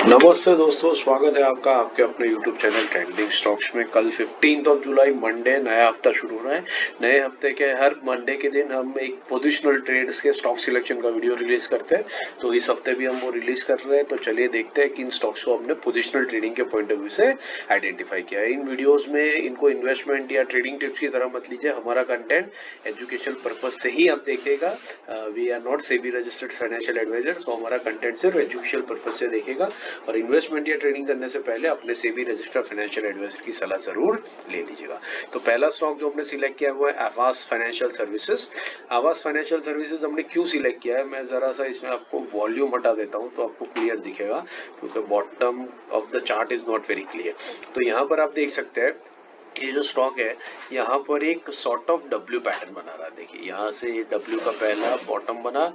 नमस्ते दोस्तों, स्वागत है आपका आपके अपने YouTube चैनल ट्रेंडिंग स्टॉक्स में। कल 15 जुलाई मंडे नया हफ्ता शुरू हो रहा है। नए हफ्ते के हर मंडे के दिन हम एक पोजिशनल ट्रेड्स के स्टॉक सिलेक्शन का वीडियो रिलीज करते हैं। तो इस हफ्ते भी हम वो रिलीज कर रहे हैं। तो चलिए देखते हैं कि इन स्टॉक्स को हमने पोजिशनल ट्रेडिंग के पॉइंट ऑफ व्यू से आइडेंटिफाई किया है। इन वीडियोज में इनको इन्वेस्टमेंट या ट्रेडिंग टिप्स की तरह मत लीजिए। हमारा कंटेंट एजुकेशनल पर्पज से ही आप देखिएगा। We are not SEBI registered financial adviser, so हमारा कंटेंट सिर्फ एजुकेशनल पर्पज से देखेगा। और इन्वेस्टमेंट या ट्रेडिंग करने से पहले अपने सेबी रजिस्टर्ड फाइनेंशियल एडवाइजर की सलाह जरूर ले लीजिएगा। तो पहला स्टॉक जो हमने सिलेक्ट किया हुआ है आवास फाइनेंशियल सर्विसेज। आवास फाइनेंशियल सर्विसेज हमने क्यों सिलेक्ट किया है, मैं जरा सा इसमें आपको वॉल्यूम हटा देता हूं तो आपको क्लियर दिखेगा, क्योंकि bottom of the chart is not very clear. तो यहाँ पर आप देख सकते हैं ये जो स्टॉक है यहाँ पर एक सॉर्ट ऑफ डब्ल्यू पैटर्न बना रहा है। देखिए यहाँ से डब्ल्यू का पहला बॉटम बना,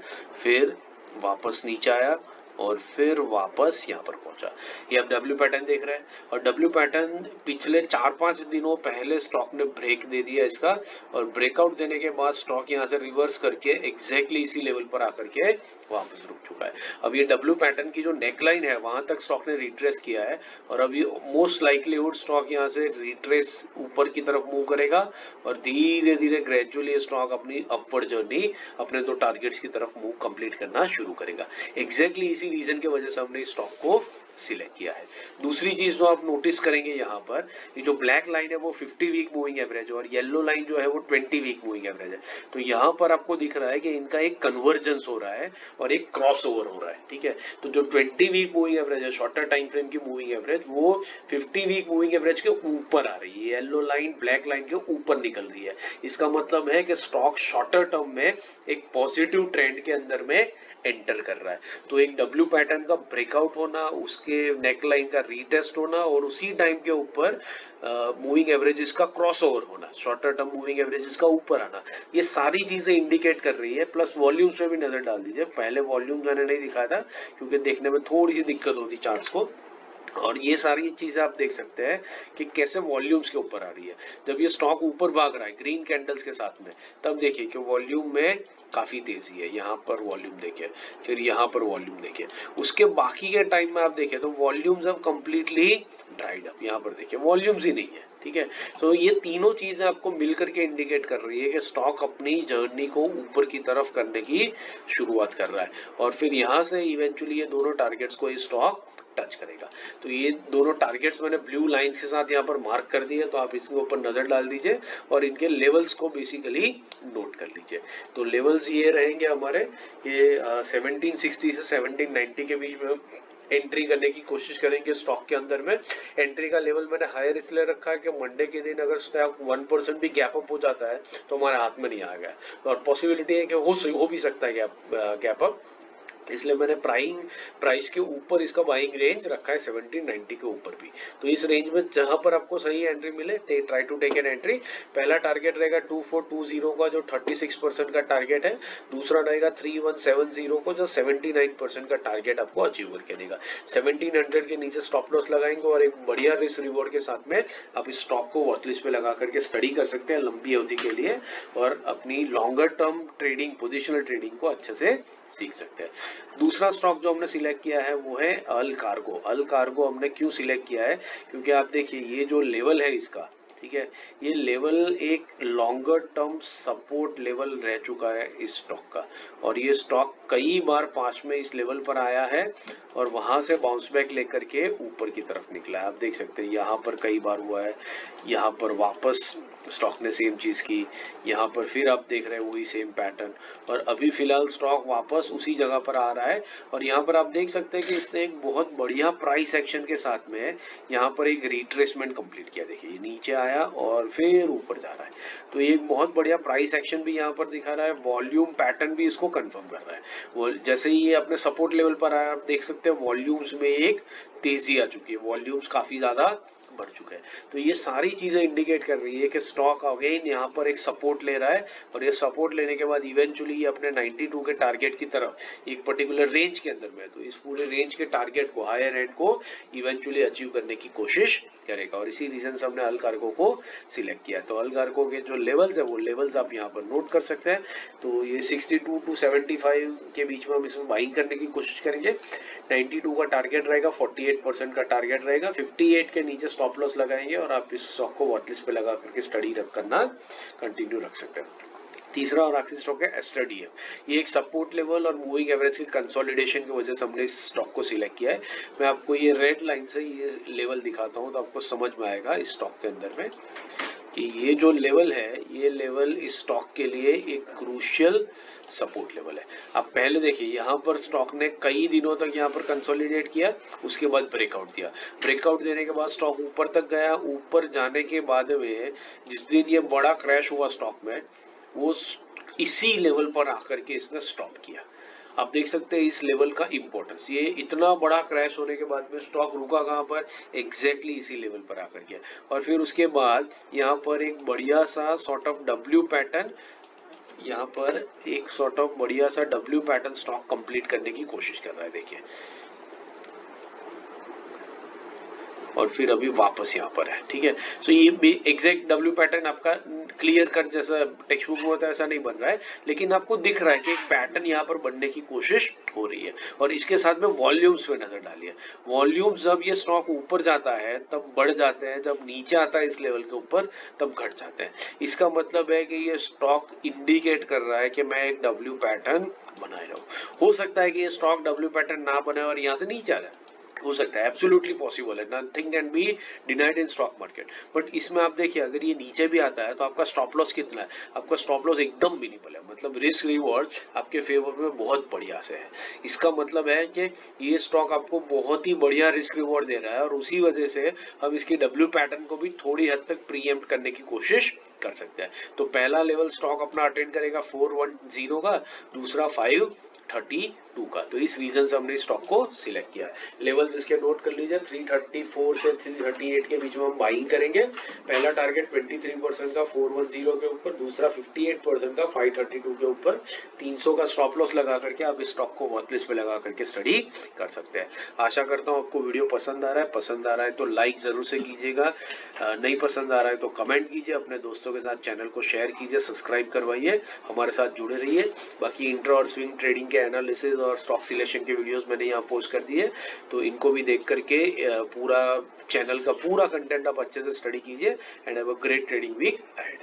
फिर वापस नीचे आया और फिर वापस यहाँ पर पहुंचा। ये आप डब्ल्यू पैटर्न देख रहे हैं। और डब्ल्यू पैटर्न पिछले 4-5 दिनों पहले स्टॉक ने ब्रेक दे दिया इसका, और ब्रेकआउट देने के बाद स्टॉक यहाँ से रिवर्स करके एग्जैक्टली इसी लेवल पर आकर के वापस रुक चुका है। अब ये डब्ल्यू पैटर्न की जो नेकलाइन है वहां तक स्टॉक ने रिट्रेस किया है, और अभी मोस्ट लाइकलीहुड स्टॉक यहाँ से रिट्रेस ऊपर की तरफ मूव करेगा और धीरे धीरे ग्रेजुअली स्टॉक अपनी अपवर्ड जर्नी अपने दो टारगेट्स की तरफ मूव कंप्लीट करना शुरू करेगा। एग्जैक्टली इसी रीजन की वजह से हमने इस स्टॉक को सिलेक्ट किया है। दूसरी चीज जो आप नोटिस करेंगे यहाँ पर, ये जो ब्लैक लाइन है वो 50 वीक मूविंग एवरेज और येलो लाइन जो है वो 20 वीक मूविंग एवरेज है। तो यहाँ पर आपको दिख रहा है कि इनका एक कन्वर्जेंस हो रहा है और एक क्रॉस ओवर हो रहा है। ठीक है, तो जो 20 वीक मूविंग एवरेज है, शॉर्टर टाइम फ्रेम की मूविंग एवरेज, वो 50 वीक मूविंग एवरेज के ऊपर आ रही है। येलो लाइन ब्लैक लाइन के ऊपर निकल रही है। इसका मतलब है कि स्टॉक शॉर्टर टर्म में एक पॉजिटिव ट्रेंड के अंदर में एंटर कर रहा है। तो एक डब्ल्यू पैटर्न का ब्रेकआउट होना, उसके नेकलाइन का रीटेस्ट होना और उसी टाइम के ऊपर मूविंग एवरेजेस का क्रॉसओवर होना, शॉर्टर टर्म मूविंग एवरेजेस का ऊपर आना, ये सारी चीजें इंडिकेट कर रही है। प्लस वॉल्यूम्स पे भी नजर डाल दीजिए। पहले वॉल्यूम मैंने नहीं दिखाया था क्योंकि देखने में थोड़ी सी दिक्कत होती चार्ट्स को, और ये सारी चीजें आप देख सकते हैं कि कैसे वॉल्यूम्स के ऊपर आ रही है। जब ये स्टॉक ऊपर भाग रहा है ग्रीन कैंडल्स के साथ में, तब देखिए कि वॉल्यूम में काफी तेजी है। यहाँ पर वॉल्यूम देखिए, फिर यहाँ पर वॉल्यूम देखिए। उसके बाकी के टाइम में आप देखें तो वॉल्यूम्स अब कंप्लीटली ड्राइड अप। यहाँ पर देखिए वॉल्यूम्स ही नहीं है। ठीक है, तो ये तीनों चीजें आपको मिलकर के इंडिकेट कर रही है कि स्टॉक अपनी जर्नी को ऊपर की तरफ करने की शुरुआत कर रहा है, और फिर यहाँ से इवेंचुअली ये दोनों टारगेट्स को ये स्टॉक टच करेगा। तो ये दोनों टारगेट्स मैंने ब्लू लाइंस के साथ यहाँ पर मार्क कर दिए, तो आप इसके ऊपर नजर डाल दीजिए और इनके लेवल्स को बेसिकली नोट कर लीजिए। तो लेवल्स ये रहेंगे हमारे कि 1760 से 1790 के बीच में एंट्री करने की कोशिश करेंगे स्टॉक के अंदर में। एंट्री का लेवल मैंने हायर इसलिए रखा है कि मंडे के दिन अगर स्टॉक 1% भी गैप अप हो जाता है तो हमारे हाथ में नहीं आ गया, और पॉसिबिलिटी है कि हो भी सकता है गैप अप, इसलिए मैंने प्राइस के ऊपर इसका बाइंग रेंज रखा है 1790 के ऊपर भी। तो इस रेंज में जहां पर आपको सही एंट्री मिले try to take an entry. पहला टारगेट रहेगा 2420 का जो 36% का टारगेट है। दूसरा रहेगा 3170 को जो 79% का टारगेट आपको अचीव करके देगा। 1700 के नीचे स्टॉप लॉस लगाएंगे और एक बढ़िया रिस्क रिवॉर्ड के साथ में आप इस स्टॉक को वॉच लिस्ट पे लगा करके स्टडी कर सकते हैं लंबी अवधि के लिए, और अपनी longer term trading, positional trading को अच्छे से सीख सकते हैं। दूसरा स्टॉक जो हमने सिलेक्ट किया है वो है अल कार्गो। अल कार्गो हमने क्यों सिलेक्ट किया है, क्योंकि आप देखिए ये जो लेवल है इसका, ठीक है, ये लेवल एक लॉन्गर टर्म सपोर्ट लेवल रह चुका है इस स्टॉक का, और ये स्टॉक कई बार पास में इस लेवल पर आया है और वहां से बाउंस बैक लेकर के ऊपर की तरफ निकला है। आप देख सकते हैं यहाँ पर कई बार हुआ है, यहाँ पर वापस स्टॉक ने सेम चीज की, यहाँ पर फिर आप देख रहे हैं वही सेम पैटर्न, और अभी फिलहाल स्टॉक वापस उसी जगह पर आ रहा है। और यहाँ पर आप देख सकते हैं कि इसने एक बहुत बढ़िया प्राइस एक्शन के साथ में यहाँ पर एक रिट्रेसमेंट कंप्लीट किया। देखिए नीचे आया और फिर ऊपर जा रहा है, तो एक बहुत बढ़िया प्राइस एक्शन भी यहाँ पर दिखा रहा है। वॉल्यूम पैटर्न भी इसको कंफर्म कर रहा है। वो जैसे ही ये अपने सपोर्ट लेवल पर आया, आप देख सकते हैं वॉल्यूम्स में एक तेजी आ चुकी है, वॉल्यूम्स काफी ज्यादा बढ़ चुके हैं। तो ये सारी चीजें इंडिकेट कर रही है कि स्टॉक अगेन यहाँ पर एक सपोर्ट ले रहा है, और ये सपोर्ट लेने के बाद इवेंचुअली ये अपने 92 के टारगेट की तरफ एक पर्टिकुलर रेंज के अंदर में, तो इस पूरे रेंज के टारगेट को, हायर एंड को इवेंचुअली अचीव करने की कोशिश करेगा, और इसी रीजन से हमने अल्कारको को सिलेक्ट किया। तो अल्कारको के जो लेवल्स है वो लेवल्स आप यहाँ पर नोट कर सकते हैं। तो ये 62 टू 75 के बीच में हम इसमें बाइंग करने की कोशिश करेंगे। 92 का टारगेट रहेगा, 48% का टारगेट रहेगा, 58 के नीचे स्टॉप लॉस लगाएंगे और आप इस स्टॉक को वॉच लिस्ट पे लगा करके स्टडी करना कंटिन्यू रख सकते हैं। तीसरा और आखिरी स्टॉक है एस्टर डीएम। ये एक सपोर्ट लेवल और मूविंग एवरेज के कंसोलिडेशन की वजह से हमने इस स्टॉक को सिलेक्ट किया है। मैं आपको ये रेड लाइन से ये लेवल दिखाता हूँ तो आपको समझ में आएगा इस स्टॉक के अंदर में कि ये जो लेवल है, ये लेवल इस स्टॉक के लिए एक क्रूशियल सपोर्ट लेवल है। आप पहले देखिए, यहाँ पर स्टॉक ने कई दिनों तक यहाँ पर कंसोलिडेट किया, उसके बाद ब्रेकआउट दिया। ब्रेकआउट देने के बाद स्टॉक ऊपर तक गया। ऊपर जाने के बाद में जिस दिन ये बड़ा क्रैश हुआ स्टॉक में, वो इसी लेवल पर आकर के इसने स्टॉप किया। आप देख सकते हैं इस लेवल का इंपॉर्टेंस। ये इतना बड़ा क्रैश होने के बाद में स्टॉक रुका कहाँ पर, एग्जैक्टली इसी लेवल पर आकर के। और फिर उसके बाद यहाँ पर एक बढ़िया सा सॉर्ट ऑफ डब्ल्यू पैटर्न, यहाँ पर एक सॉर्ट ऑफ बढ़िया सा डब्ल्यू पैटर्न स्टॉक कंप्लीट करने की कोशिश कर रहा है, देखिए। और फिर अभी वापस यहाँ पर है, ठीक है। सो ये भी एग्जैक्ट डब्ल्यू पैटर्न आपका क्लियर कट जैसा टेक्स्ट बुक में होता है ऐसा नहीं बन रहा है, लेकिन आपको दिख रहा है कि एक पैटर्न यहाँ पर बनने की कोशिश हो रही है। और इसके साथ में वॉल्यूम्स पे नजर डालिए। वॉल्यूम्स जब ये स्टॉक ऊपर जाता है तब बढ़ जाते हैं, जब नीचे आता है इस लेवल के ऊपर तब घट जाते हैं। इसका मतलब है कि ये स्टॉक इंडिकेट कर रहा है कि मैं एक डब्ल्यू पैटर्न बनाए रहा हूँ। हो सकता है कि ये स्टॉक डब्ल्यू पैटर्न ना बने और यहाँ से नीचे आ जाए, हो सकता है, एब्सोल्युटली पॉसिबल है, nothing can be denied in stock market. But इसमें आप देखिए, अगर ये नीचे भी आता है तो आपका स्टॉप लॉस कितना है, आपका स्टॉप लॉस एकदम मिनिमल है, मतलब रिस्क रिवॉर्ड आपके फेवर में बहुत बढ़िया से है। इसका मतलब है कि ये स्टॉक आपको बहुत ही बढ़िया रिस्क रिवॉर्ड दे रहा है, और उसी वजह से हम इसकी डब्ल्यू पैटर्न को भी थोड़ी हद तक प्रीएम्प्ट करने की कोशिश कर सकते हैं। तो पहला लेवल स्टॉक अपना अटेंड करेगा 410 का, दूसरा 532 का। तो इस रीजन से हमने स्टॉक को सिलेक्ट किया है। लेवल्स इसके नोट कर लीजिए, 334 से 338 के बीच में हम बाइंग करेंगे। पहला टारगेट 23% का 410 के ऊपर, दूसरा 58% का 532 के ऊपर। 300 का स्टॉप लॉस लगा करके आप इस स्टॉक को वॉच लिस्ट पे लगा करके स्टडी कर सकते हैं। आशा करता हूँ आपको वीडियो पसंद आ रहा है। पसंद आ रहा है तो लाइक जरूर से कीजिएगा, नहीं पसंद आ रहा है तो कमेंट कीजिए, अपने दोस्तों के साथ चैनल को शेयर कीजिए, सब्सक्राइब करवाइए, हमारे साथ जुड़े रहिए। बाकी इंट्रा और स्विंग ट्रेडिंग के एनालिसिस और स्टॉक सिलेक्शन के वीडियोस मैंने यहाँ पोस्ट कर दिए, तो इनको भी देख करके पूरा चैनल का पूरा कंटेंट आप अच्छे से स्टडी कीजिए। And have a great trading week ahead.